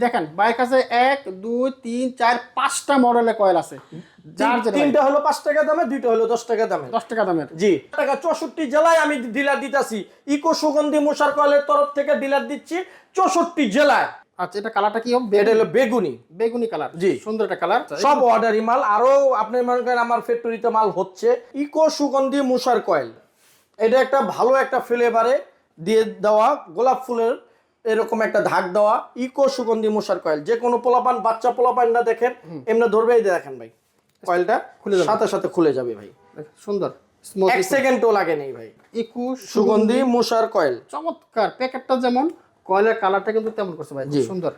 দেখেন বাইরের কাছে 1 2 3 4 5টা মডেলের কয়েল আছে। যার তিনটা হলো 5 টাকা দামে, দুইটা হলো 10 টাকা দামে। 10 টাকা দামের। জি টাকা 64 জেলায় আমি ডিলার দিতাছি। ইকো সুগন্ধি মশার কয়েলের তরফ থেকে ডিলার দিচ্ছি 64 জেলায়। আচ্ছা, এটা কালারটা কি হবে? এটা হলো বেগুনি। বেগুনি কালার। জি সুন্দর একটা কালার। সব অর্ডারি মাল। আরো আপনি মনে করেন আমার ফ্যাক্টরিতে মাল হচ্ছে। ইকো সুগন্ধি মশার কয়েল, এটা একটা ভালো একটা ফ্লেভারে দিয়ে দেওয়া গোলাপ ফুলের এরকম একটা ধাক দেওয়া ইকো সুগন্ধি মশার কয়েল। যে কোনো পোলাপান, বাচ্চা পোলাপান না দেখেন এমনি ধরবে, এই দেখেন ভাই কয়েলটা সাথে সাথে খুলে যাবে ভাই। সুন্দর, এক সেকেন্ডও লাগে নেই ভাই। ইকো সুগন্ধি মশার কয়েল চমৎকার। প্যাকেটটা যেমন, কয়েলের কালারটা কিন্তু তেমন করছে ভাই, সুন্দর।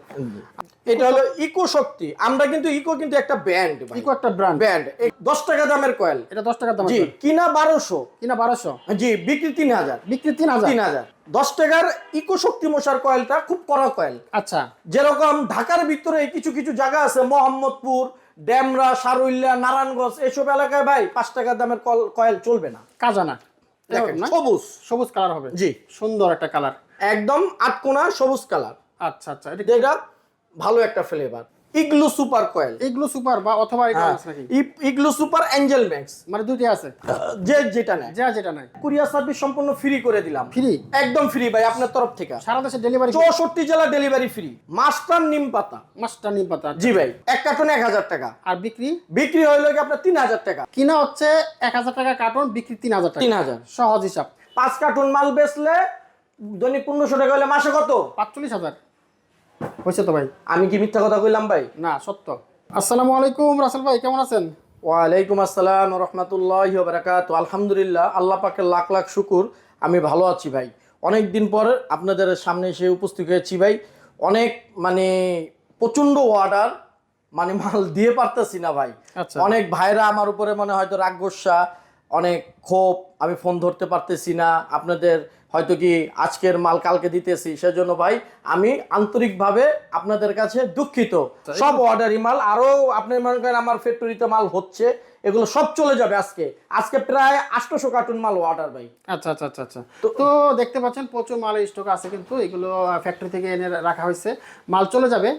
এটা হলো ইকো শক্তি। আমরা কিন্তু ইকো কিন্তু একটা ব্র্যান্ড ভাই। ইকো একটা ব্র্যান্ড। 10 টাকা দামের কয়েল। এটা 10 টাকা দাম। জি কিনা 1200, কিনা 1200। জি বিক্রি 3000। বিক্রি 3000। 10 টাকার ইকো শক্তি মশার কয়েলটা খুব কড়া কয়েল। আচ্ছা, যেরকম ঢাকার ভিতরে কিছু কিছু জায়গা আছে, মোহাম্মদপুর, ডেমরা, সারুল্যা, নারায়ণগঞ্জ, এইসব এলাকায় ভাই 5 টাকা দামের কয়েল চলবে না। কাজানা দেখেন সবুজ সবুজ কালার হবে। জি সুন্দর একটা কালার, একদম আটকোনা সবুজ কালার। আচ্ছা আচ্ছা, এটা ভালো একটা flavour. Igloo super coil. Igloo super বা অথবা এটা আছে নাকি? ইগলু সুপার এঞ্জেল ম্যাক্স, মানে দুইটা আছে। যে যেটা নেয়, যেটা নাই। কুরিয়ার সার্ভিস সম্পূর্ণ ফ্রি করে দিলাম। ফ্রি, একদম ফ্রি ভাই আপনার তরফ থেকে। সারা দেশে ডেলিভারি। 64 জেলা ডেলিভারি ফ্রি। মাস্টার নিম পাতা। মাস্টার নিম পাতা। জি ভাই, এক কার্টন 1000 টাকা। আর বিক্রি? বিক্রি হইলো কি আপনার 3000 টাকা। কিনা হচ্ছে 1000 টাকা কার্টন, বিক্রি 3000 টাকা। 3000 সহজ হিসাব। 5 কার্টন মাল বেচলে দৈনিক 1500 টাকা হলে মাসে কত? 45,000 হয়েছে তো ভাই। আমি কি মিথ্যা কথা কইলাম ভাই? না, সত্য। আসসালামু আলাইকুম রাসেল ভাই, কেমন আছেন? ওয়ালাইকুম আসসালাম ওয়া রাহমাতুল্লাহি ওয়া বারাকাতুহু। আলহামদুলিল্লাহ, আল্লাহ পাকের লাখ লাখ শুকুর, আমি ভালো আছি ভাই। অনেক দিন পর আপনাদের সামনে এসে উপস্থিত হয়েছি ভাই। অনেক মানে প্রচন্ড অর্ডার, মানে মাল দিয়ে পারতেছি না ভাই। আচ্ছা। অনেক ভাইরা আমার উপরে মনে হয়তো রাগ গোসা, অনেক ক্ষোভ, আমি ফোন ধরতে পারতেছি না আপনাদের, হয়তো কি আজকের মাল কালকে দিতেছি, সেজন্য ভাই আমি আন্তরিকভাবে আপনাদের কাছে দুঃখিত। সব অর্ডারি মাল আরো আপনি মনে করেন আমার ফ্যাক্টরিতে মাল হচ্ছে, এগুলো সব চলে যাবে আজকে। আজকে প্রায় 800 কার্টুন মাল অর্ডার ভাই। আচ্ছা আচ্ছা আচ্ছা আচ্ছা। তো দেখতে পাচ্ছেন প্রচুর মাল স্টক আছে, কিন্তু এগুলো ফ্যাক্টরি থেকে এনে রাখা হয়েছে, মাল চলে যাবে।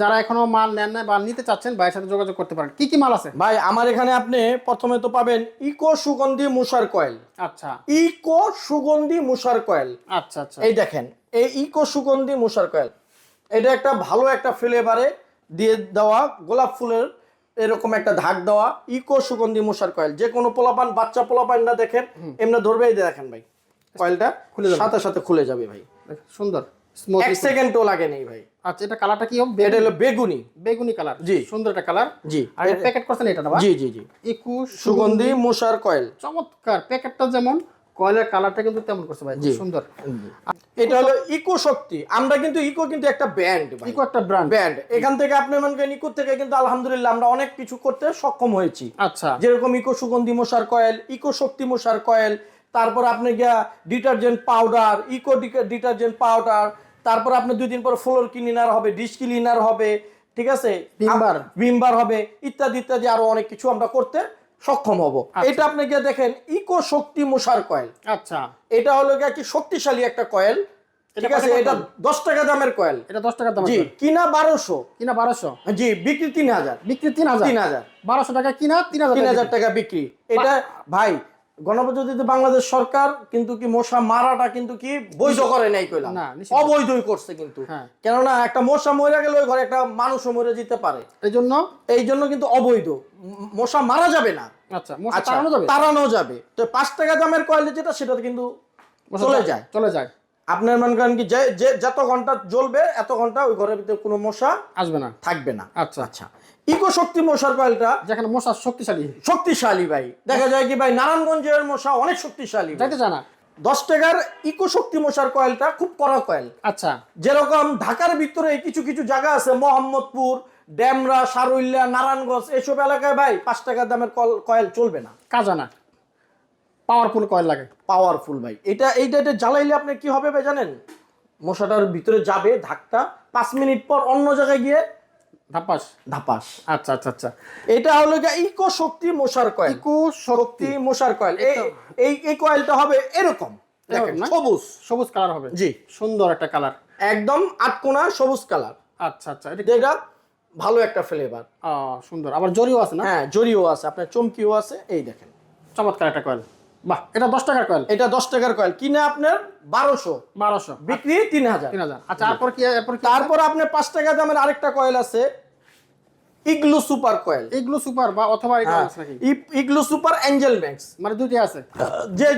যারা এখনো মাল নেন না বা নিতে চাচ্ছেন, ভাইয়ের সাথে যোগাযোগ করতে পারেন। কি কি মাল আছে ভাই আমার এখানে? আপনি প্রথমে তো পাবেন ইকো সুগন্ধি মশার কয়েল। আচ্ছা, ইকো সুগন্ধি মশার কয়েল। আচ্ছা আচ্ছা, এই দেখেন, এই ইকো সুগন্ধি মশার কয়েল, এটা একটা ভালো একটা ফ্লেভারে দিয়ে দেওয়া গোলাপ ফুলের এরকম একটা ধাক দেওয়া ইকো সুগন্ধি মশার কয়েল। যে কোনো পোলাপান, বাচ্চা পোলাপান না দেখেন এমনি ধরবে, এই দেখেন ভাই কয়েলটা সাথে সাথে খুলে যাবে ভাই। সুন্দর, এক সেকেন্ডও লাগে নেই ভাই। আচ্ছা, এটা কালারটা কি হবে? এটা হলো বেগুনি। বেগুনি কালার। জি সুন্দর একটা কালার। জি আর এটা প্যাকেট করছেন এটা না? জি জি জি ইকো সুগন্ধি মশার কয়েল। চমৎকার। প্যাকেটটা যেমন, কয়েলের কালারটা কিন্তু তেমন করছে ভাই, সুন্দর। এটা হলো ইকো শক্তি। আমরা কিন্তু ইকো কিন্তু একটা ব্র্যান্ড ভাই। ইকো একটা ব্র্যান্ড। এখান থেকে আপনি মনে করেন ইকো থেকে কিন্তু আলহামদুলিল্লাহ আমরা অনেক কিছু করতে সক্ষম হয়েছি। আচ্ছা, যেরকম ইকো সুগন্ধি মশার কয়েল, ইকো শক্তি মশার কয়েল, তারপর আপনি গিয়া detergent powder, eco detergent powder, তারপর আপনি 2 দিন পর ফ্লোর ক্লিনার হবে, ডিশ ক্লিনার হবে, ঠিক আছে, ভিমবার হবে, ইত্যাদি ইত্যাদি আরো অনেক কিছু আমরা করতে সক্ষম হব। এটা আপনি গিয়ে দেখেন ইকো শক্তি মশার কয়েল। আচ্ছা, এটা হলো গিয়ে কি শক্তিশালী একটা কয়েল, ঠিক আছে। এটা 10 টাকা দামের কয়েল। এটা 10 টাকা দাম। জি কিনা 1200। কিনা 1200। জি বিক্রি 3000। বিক্রি 3000। 1200 টাকা কিনা, 3000 টাকা বিক্রি। এটা ভাই গণপ্রজাতন্ত্রী বাংলাদেশ সরকার কিন্তু কি মশা মারাটা কিন্তু কি বৈধ করে নাই, কইলাম না, অবৈধই করছে কিন্তু। কেননা একটা মশা মরে গেলে ওই ঘরে একটা মানুষও মরে যেতে পারে, এই জন্য কিন্তু অবৈধ। মশা মারা যাবে না, আচ্ছা, মশা তাড়ানো যাবে। তো 5 টাকা দামের কয়েল যেটা, সেটা কিন্তু চলে যায়। আপনার মনে করেন কি যে যত ঘন্টা জ্বলবে এত ঘন্টা ওই ঘরের ভিতরে কোনো মশা আসবে না, থাকবে না। আচ্ছা আচ্ছা। ইকো শক্তি মশার কয়েলটা যেখানে মশা শক্তিশালী ভাই, দেখা যায় কি ভাই নারায়ণগঞ্জের মশা অনেক শক্তিশালী, যাইতে জানা। 10 টাকার ইকো শক্তি মশার কয়েলটা খুব কড়া কয়েল। আচ্ছা, যেরকম ঢাকার ভিতরে কিছু কিছু জায়গা আছে, মোহাম্মদপুর, ডেমরা, সারুল্যা, নারায়ণগঞ্জ, এইসব এলাকায় ভাই 5 টাকা দামের কয়েল চলবে না, কাজানা। পাওয়ারফুল কয়েল লাগে, পাওয়ারফুল ভাই। এইটা জ্বালাইলে আপনি কি হবে ভাই জানেন? মশাটার ভিতরে যাবে ধাক্কা, 5 মিনিট পর অন্য জায়গায় গিয়ে ধাপাস। আচ্ছা আচ্ছা আচ্ছা। এটা হলো ইকো শক্তি মশার কয়েল। ইকো শক্তি মশার কয়েল। এই কয়েলটা হবে এরকম, দেখেন সবুজ কালার হবে। জি সুন্দর একটা কালার, একদম আটকোনা সবুজ কালার। আচ্ছা আচ্ছা, এটা ভালো একটা ফ্লেভার। সুন্দর, আবার জরিও আছে না? হ্যাঁ, জরিও আছে, আপনার চমকিও আছে। এই দেখেন চমৎকার একটা কয়েল। বাহ, এটা 10 টাকার কয়েল। এটা 10 টাকার কয়েল, কিনে আপনার 1200, 1200, বিক্রি 3000। 3000। আচ্ছা, এরপর কি? তারপর আপনার 5 টাকা দামের আরেকটা কয়েল আছে, igloo super coil. Igloo super বা অথবা এটা আছে নাকি? ইগলু সুপার এঞ্জেল ম্যাক্স, মানে দুইটাই আছে,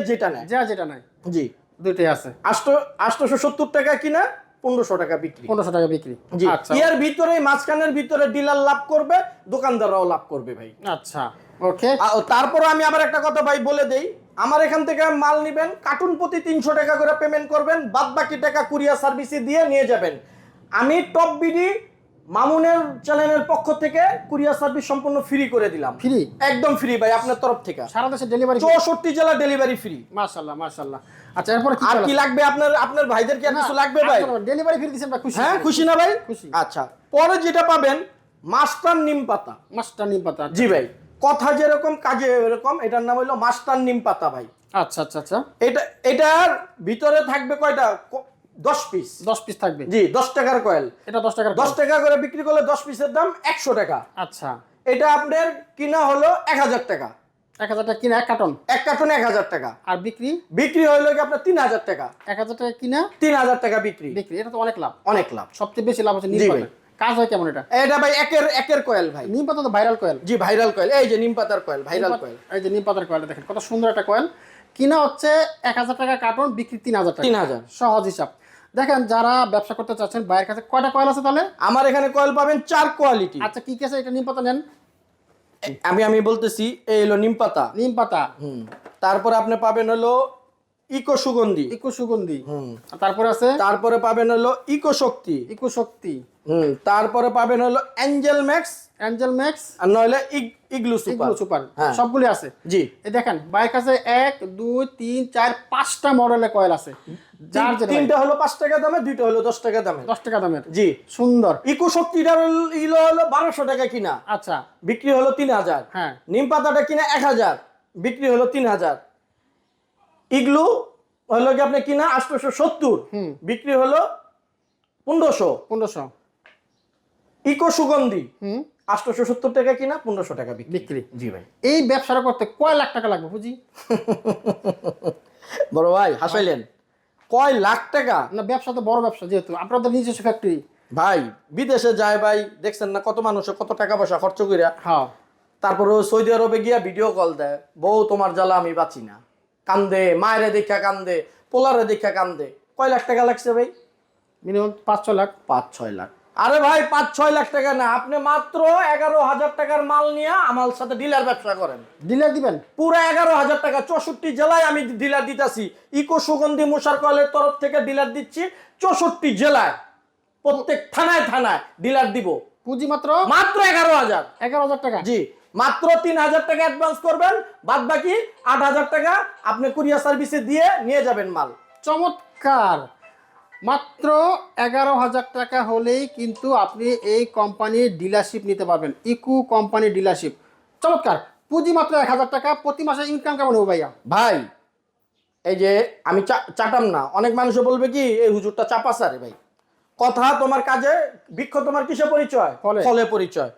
যেটা নেয়। যেটা নাই, জি, দুইটাই আছে। 870 টাকা কিনা, 1500 টাকা বিক্রি। 1500 টাকা বিক্রি। জি, আচ্ছা, এর ভিতরে মাঝখানের ভিতরে ডিলার লাভ করবে, দোকানদাররাও লাভ করবে ভাই। আচ্ছা, ওকে। তারপর আমি আবার একটা কথা ভাই বলে দেই, আমার এখান থেকে মাল নিবেন, কার্টুন প্রতি 300 টাকা করে পেমেন্ট করবেন, বাদ বাকি টাকা কুরিয়ার সার্ভিসে দিয়ে নিয়ে যাবেন। আমি টপ বিডি মামুনের চ্যানেলের পক্ষ থেকে কুরিয়ার সার্ভিস সম্পূর্ণ ফ্রি করে দিলাম। ফ্রি, একদম ফ্রি ভাই, আপনার তরফ থেকে সারা দেশে ডেলিভারি, 64 জেলা ডেলিভারি ফ্রি। মাশাআল্লাহ মাশাআল্লাহ। আচ্ছা, এরপর আর কি লাগবে আপনার ভাইদের কি আর কিছু লাগবে ভাই? ডেলিভারি ফ্রি দিবেন, খুশি? হ্যাঁ, খুশি না ভাই? খুশি। আচ্ছা, পরে যেটা পাবেন মাস্টার নিম পাতা। মাস্টার নিম পাতা? জি ভাই, কথা যেরকম কাজে এরকম, এটার নাম হলো মাস্টার নিম পাতা ভাই। আচ্ছা আচ্ছা আচ্ছা। এটার ভিতরে থাকবে কয়টা? 10 পিস। 10 পিস থাকবে? জি, 10 টাকার কয়েল। এটা 10 টাকার, 10 টাকা করে বিক্রি করলে 10 পিসের দাম 100 টাকা। আচ্ছা, এটা আপনার কিনা হলো 1000 টাকা। 1000 টাকা কিনা, এক কার্টন? এক কার্টন 1000 টাকা। আর বিক্রি? বিক্রি হলো কি আপনার 3000 টাকা। 1000 টাকা কিনা, 3000 টাকা বিক্রি। এটা তো অনেক লাভ। অনেক লাভ, সবচেয়ে বেশি লাভ হচ্ছে নিম জি পাতা। ভাই। কাজ হয় কেমন এটা? এটা ভাই একের কয়েল ভাই। নিম পাতা তো ভাইরাল কয়েল। জি, ভাইরাল কয়েল। এই যে নিম পাতার কয়েল, ভাইরাল কয়েল। এই যে নিম পাতার কয়েলটা দেখেন, কত সুন্দর একটা কয়েল। কিনা হচ্ছে 1000 টাকা কার্টন, বিক্রি 3000 টাকা। 3000, সহজ হিসাব। দেখেন, যারা ব্যবসা করতে চাচ্ছেন, বাইরের কাছে কয়টা কয়েল আছে তাহলে? আমার এখানে কয়েল পাবেন 4 কোয়ালিটি। আচ্ছা, কি কি আছে? এটা নিম পাতা নেন। আমি বলতেছি, এই হলো নিম পাতা। নিম পাতা। তারপর আপনি পাবেন হলো ইকো সুগন্ধি। ইকো সুগন্ধি। তারপরে আছে, তারপরে পাবেন হলো ইকো শক্তি। ইকো শক্তি। তারপরে পাবেন হলো এঞ্জেল ম্যাক্স। Angel Max. আর নইলে ইগলু সুপার। ইগলু সুপার, হ্যাঁ, সবগুলি আছে। জি, এই দেখেন, বাইরের কাছে 1 2 3 4 5টা মডেলের কয়েল আছে। যার যেটা, তিনটা হলো 5 টাকা দামে, দুইটা হলো 10 টাকা দামে। 10 টাকা দামের। জি, সুন্দর। ইকো শক্তিটা হলো 1200 টাকা কিনা, আচ্ছা, বিক্রি হলো 3000। হ্যাঁ। নিম পাতাটা কিনা 1000, বিক্রি হলো 3000। ইগলু হলো কি আপনি কিনা 870, বিক্রি হলো 1500। 1500। ইকো সুগন্ধি 870 টাকা কিনা, 1500 টাকা বিক্রি। জি ভাই। এই ব্যবসাটা করতে কয় লাখ টাকা লাগবে বুঝি? বড় ভাই হাসাইলেন, কয় লাখ টাকা? না, ব্যবসা তো বড় ব্যবসা, যেহেতু আপনাদের নিজস্ব ফ্যাক্টরি। ভাই বিদেশে যায় ভাই, দেখছেন না কত মানুষে কত টাকা পয়সা খরচ করিয়া, হ্যাঁ। তারপরে সৌদি আরবে গিয়া ভিডিও কল দেয়, বউ তোমার জ্বালা আমি বাঁচি না, কান্দে, মায়েরে দেখা কান্দে, পোলারে দেখা কান্দে। কয় লাখ টাকা লাগছে ভাই? মিনিমাম 5-6 লাখ। 5-6 লাখ। আরে ভাই 5-6 লাখ টাকা না, আপনি মাত্র 11,000 টাকার মাল নিয়ে আমার সাথে ডিলার ব্যবসা করেন। ডিলার দিবেন পুরো 11,000 টাকা, 64 জেলায় আমি ডিলার দিতেছি। ইকো সুগন্ধি মশার কয়েলের তরফ থেকে ডিলার দিচ্ছি 64 জেলায়, প্রত্যেক থানায় থানায় ডিলার দিব। পুঁজি মাত্র 11,000। 11,000 টাকা। জি, মাত্র 3,000 টাকা অ্যাডভান্স করবেন, বাদ বাকি 8,000 টাকা আপনি কুরিয়ার সার্ভিসে দিয়ে নিয়ে যাবেন মাল। চমৎকার। মাত্র 11,000 টাকা হলেই কিন্তু আপনি এই কোম্পানির ডিলারশিপ নিতে পারবেন, ইকো কোম্পানির ডিলারশিপ। চমৎকার। পুঁজি মাত্র 1,000 টাকা। প্রতি মাসে ইনকাম কেমন হবে ভাইয়া? ভাই এই যে আমি চাটাম না, অনেক মানুষে বলবে কি এই হুজুরটা চাপাসারে। ভাই কথা তোমার কাজে, বৃক্ষ তোমার কিসে পরিচয়? ফলে পরিচয়।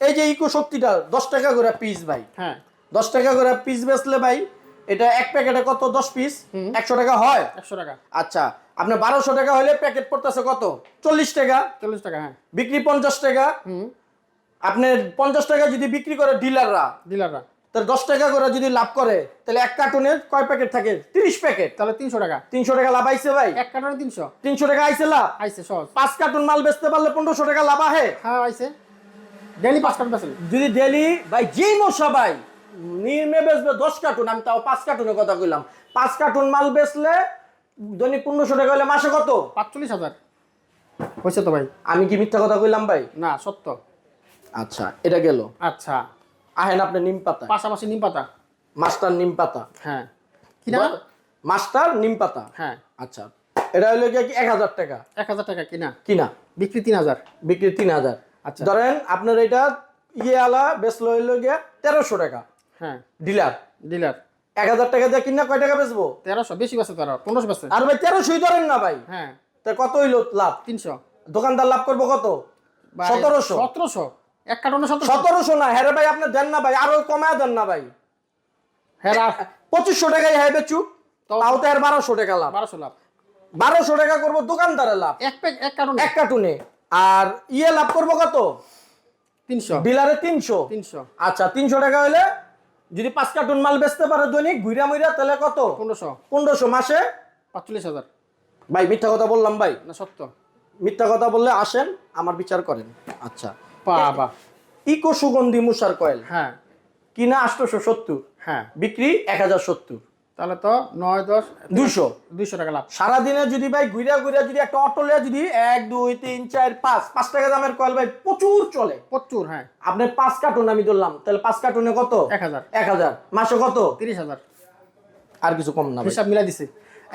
এই যে ইকো শক্তিটা 10 টাকা করে পিস ভাই। হ্যাঁ, 10 টাকা করে পিস বেচলে ভাই, এটা এক প্যাকেটে কত? 10 পিস 100 টাকা হয়। 100 টাকা। আচ্ছা, আপনার 1200 টাকা হলে প্যাকেট পড়তেছে কত? 40 টাকা। 40 টাকা, হ্যাঁ। বিক্রি 50 টাকা। আপনার 50 টাকা যদি বিক্রি করে ডিলাররা, তাহলে 10 টাকা করে যদি লাভ করে, তাহলে এক কার্টুনে কয় প্যাকেট থাকে? 30 প্যাকেট। তাহলে 300 টাকা। 300 টাকা লাভ আইছে ভাই। এক কার্টনে 300। 300 টাকা আইছে লাভ। আইছে সহজ। 5 কার্টুন মাল বেচতে পারলে 1500 টাকা লাভ আহে। হ্যাঁ, আইছে। ডেইলি 5 কার্টন বেচেন? যদি ডেইলি ভাই যেই মশা ভাই নির্মে বেচবে 10 কার্টুন, আমি তাও 5 কার্টুনের কথা কইলাম, 5 কার্টুন মাল বেচলে দৈনিক 1500 টাকা হলে মাসে কত? 45,000 হইছে তো ভাই। আমি কি মিথ্যা কথা কইলাম ভাই? না, সত্য। আচ্ছা, এটা গেল। আচ্ছা, আহেন আপনি নিম পাতা, পাশাপাশি নিম পাতা। মাস্টার নিম পাতা। হ্যাঁ, কি না? মাস্টার নিম পাতা। হ্যাঁ। আচ্ছা, এটা হলো কি 1000 টাকা। 1000 টাকা কিনা, কিনা, বিক্রি 3000। বিক্রি 3000। আচ্ছা, ধরেন আপনার এটা আলা বেচলো হইলো গিয়া 1300 টাকা। হ্যাঁ, ডিলার 1000 টাকা দিয়ে কিনা কয় টাকা বেচবো? 1300। বেশি বেচে তারা 1500 বেচে। আর ভাই 1300ই ধরেন না ভাই। হ্যাঁ, তা কত হইলো লাভ? 300। দোকানদার লাভ করবো কত? 1700। 1700 এক কার্টনে 1700 না হ্যাঁ রে ভাই, আপনি দেন না ভাই, আরো কমায় দেন না ভাই। হ্যাঁ 2500 টাকায় হ্যাঁ বেচু, তাও তো আর 1200 টাকা লাভ। 1200 লাভ, 1200 টাকা করবো দোকানদারের লাভ এক কার্টনে। এক কার্টুনে। আর ইয়ে লাভ করবো কত? 300, ডিলারে 300। আচ্ছা 300 টাকা হলে যদি 5 কার্টুন মাল বেচতে পারে দৈনিক ঘুরা মুইরা, তাহলে কত? 1500 মাসে 45,000। ভাই মিথ্যা কথা বললাম ভাই? না সত্য। মিথ্যা কথা বললে আসেন আমার বিচার করেন। আচ্ছা বাবা, ইকো সুগন্ধি মশার কয়েল হ্যাঁ কিনা 870, হ্যাঁ, বিক্রি 1070, তাহলে তো 9 10 200 টাকা লাভ। সারাদিনে যদি ভাই ঘুরা ঘুরা যদি একটা অটো লিয়া যদি 1 2 3 4 5 টাকা দামের কয়েল ভাই প্রচুর চলে, প্রচুর। হ্যাঁ, আপনি 5 কার্টুন আমি ধরলাম, তাহলে 5 কার্টুনে কত? 1000 মাসে কত? 30,000। আর কিছু কম না ভাই? হিসাব মিলাই দিছে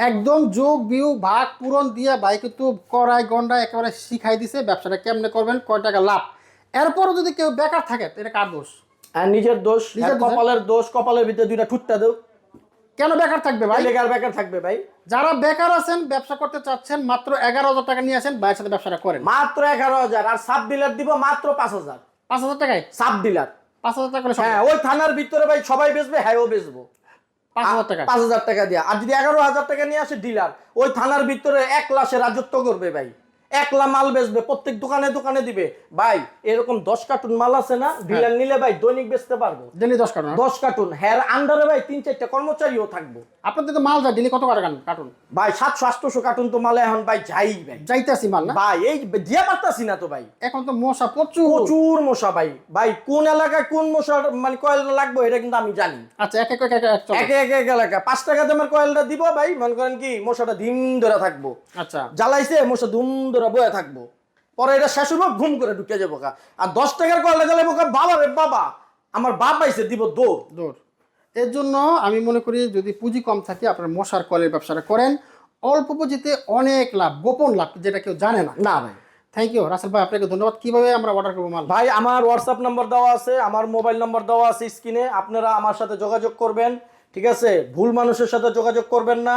একদম, যোগ বিয়োগ ভাগ পূরণ দিয়ে ভাই কিন্তু কড়াই গন্ডা একেবারে শিখাই দিছে ব্যবসাটা কেমনে করবেন, কয় টাকা লাভ। এরপরও যদি কেউ বেকার থাকে এটা কার দোষ? আর নিজের দোষ, কপালের দোষ। কপালের ভিতরে দুইটা ঠুটটা দাও। কেন বেকার থাকবে ভাই? বেকার থাকবে ভাই? যারা বেকার আছেন, ব্যবসা করতে চাচ্ছেন, মাত্র 11,000 টাকা নিয়ে আসেন, ভাইয়ের সাথে ব্যবসাটা করেন। মাত্র 11,000। আর সাব ডিলার দিব মাত্র 5,000। 5,000 টাকায় সাব ডিলার 5,000 টাকা করে। হ্যাঁ, ওই থানার ভিতরে ভাই সবাই বেচবে, হ্যাঁ ও বেচবো 5,000 টাকা। 5,000 টাকা দিয়া। আর যদি 11,000 টাকা নিয়ে আসে ডিলার, ওই থানার ভিতরে 1 লাখে রাজত্ব করবে ভাই। 1 লাখ মাল বেচবে, প্রত্যেক দোকানে দোকানে দিবে ভাই। এরকম 10 কার্টুন মাল আছে না, ডিলার নিলে ভাই দৈনিক বেচতে পারবো। Daily 10 carton. 10 কার্টুন হ্যাঁ, আন্ডারে ভাই 3-4টা কর্মচারীও থাকবো। আপনাদের তো মাল যায় ডেলি কত করে কার্টুন? ভাই 700-800 কার্টুন তো মালে এখন ভাই যাই ভাই, যাইতেছি মাল না ভাই। এই দিয়া পারতাছি না তো ভাই, এখন তো মশা প্রচুর। প্রচুর মশা ভাই। ভাই কোন এলাকায় কোন মশা মানে কয়েলটা লাগবে এটা কিন্তু আমি জানি। আচ্ছা, এক এক এলাকা 5 টাকা দামের কয়েলটা দিব ভাই, মনে করেন কি মশাটা ধিম ধরে থাকবো। আচ্ছা, জ্বালাইছে মশা ধুম ধরে বয়ে থাকবো, পরে এটা শেষ হবো ঘুম করে ঢুকে যাবো কা। আর 10 টাকার কয়েলটা জ্বালাইবো কা, বাবা রে বাবা আমার বাপ পাইছে দিব দৌড়। এর জন্য আমি মনে করি যদি পুঁজি কম থাকে আপনার মশার কলের ব্যবসাটা করেন, অল্প পুঁজিতে অনেক লাভ, গোপন লাভ যেটা কেউ জানে না। না ভাই। থ্যাংক ইউ রাসেল ভাই, আপনাকে ধন্যবাদ। কিভাবে আমরা অর্ডার করবো মাল? ভাই আমার হোয়াটসঅ্যাপ নাম্বার দেওয়া আছে, আমার মোবাইল নাম্বার দেওয়া আছে স্ক্রিনে, আপনারা আমার সাথে যোগাযোগ করবেন। ঠিক আছে, ভুল মানুষের সাথে যোগাযোগ করবেন না,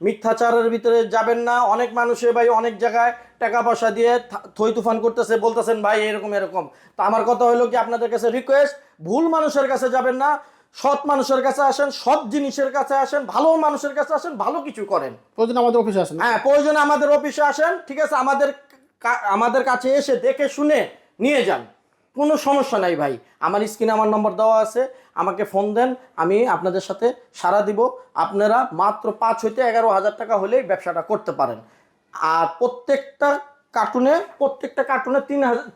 মিথ্যাচারের ভিতরে যাবেন না। অনেক মানুষে ভাই অনেক জায়গায় টাকা পয়সা দিয়ে থই তুফান করতেছে, বলতেছেন ভাই এরকম এরকম। তো আমার কথা হলো কি, আপনাদের কাছে রিকোয়েস্ট, ভুল মানুষের কাছে যাবেন না, সৎ মানুষের কাছে আসেন, সৎ জিনিসের কাছে আসেন, ভালো মানুষের কাছে আসেন, ভালো কিছু করেন। প্রয়োজন আমাদের অফিসে আসেন। হ্যাঁ, প্রয়োজনে আমাদের অফিসে আসেন। ঠিক আছে, আমাদের কাছে এসে দেখে শুনে নিয়ে যান, কোনো সমস্যা নাই ভাই। আমার স্ক্রিনে আমার নম্বর দেওয়া আছে, আমাকে ফোন দেন, আমি আপনাদের সাথে সাড়া দিব। আপনারা মাত্র 5 হইতে 11,000 টাকা হলেই ব্যবসাটা করতে পারেন। আর প্রত্যেকটা কার্টুনে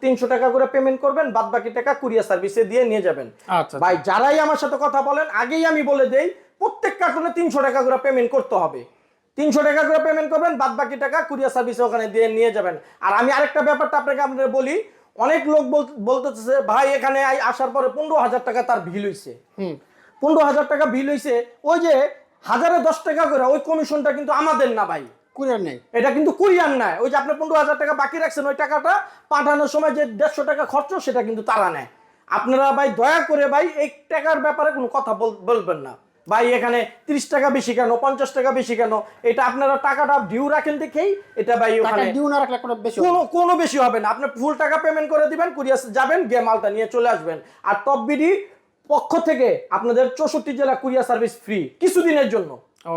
300 টাকা করে পেমেন্ট করবেন, বাদ বাকি টাকা কুরিয়ার সার্ভিসে দিয়ে নিয়ে যাবেন। আচ্ছা ভাই যারাই আমার সাথে কথা বলেন, আগেই আমি বলে দেই, প্রত্যেক কার্টুনে 300 টাকা করে পেমেন্ট করতে হবে। 300 টাকা করে পেমেন্ট করবেন, বাদ বাকি টাকা কুরিয়ার সার্ভিসে ওখানে দিয়ে নিয়ে যাবেন। আর আমি আরেকটা ব্যাপারটা আপনাদের বলি, অনেক লোক বলতেছে ভাই এখানে আসার পরে 15,000 টাকা তার বিল হইছে। 15,000 টাকা বিল হইছে, ওই যে 1010 টাকা করে ওই কমিশনটা কিন্তু আমাদের না ভাই, কুরিয়ার নেই, এটা কিন্তু কুরিয়ার নাই। ওই যে আপনি 15,000 টাকা বাকি রাখছেন, ওই টাকাটা পাঠানোর সময় যে 150 টাকা খরচ, সেটা কিন্তু তারা নেয়। আপনারা ভাই দয়া করে ভাই এই টাকার ব্যাপারে কোনো কথা বলবেন না ভাই। এখানে 30 টাকা বেশি কেন, 50 টাকা বেশি কেন, এটা আপনারা টাকাটা ডিউ রাখেন দেখেই এটা ভাই ওখানে ডিউ না রাখলে কোনো বেশি হবে না। আপনি ফুল টাকা পেমেন্ট করে দিবেন, কুরিয়ার যাবেন, গিয়ে মালটা নিয়ে চলে আসবেন। আর টপ বিডি পক্ষ থেকে আপনাদের 64 জেলা কুরিয়ার সার্ভিস ফ্রি কিছুদিনের জন্য।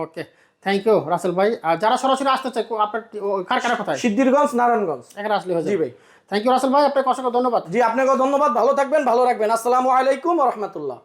ওকে, থ্যাংক ইউ রাসেল ভাই। আর যারা সরাসরি আসতে চায় আপনার কারখানা কোথায়? সিদ্ধিরগঞ্জ, নারায়ণগঞ্জ। এখানে আসলে হয়ে জি ভাই। থ্যাংক ইউ রাসেল ভাই, আপনাকে অসংখ্য ধন্যবাদ। জি আপনাকেও ধন্যবাদ, ভালো থাকবেন, ভালো রাখবেন। আসসালামু আলাইকুম ওয়া রাহমাতুল্লাহ।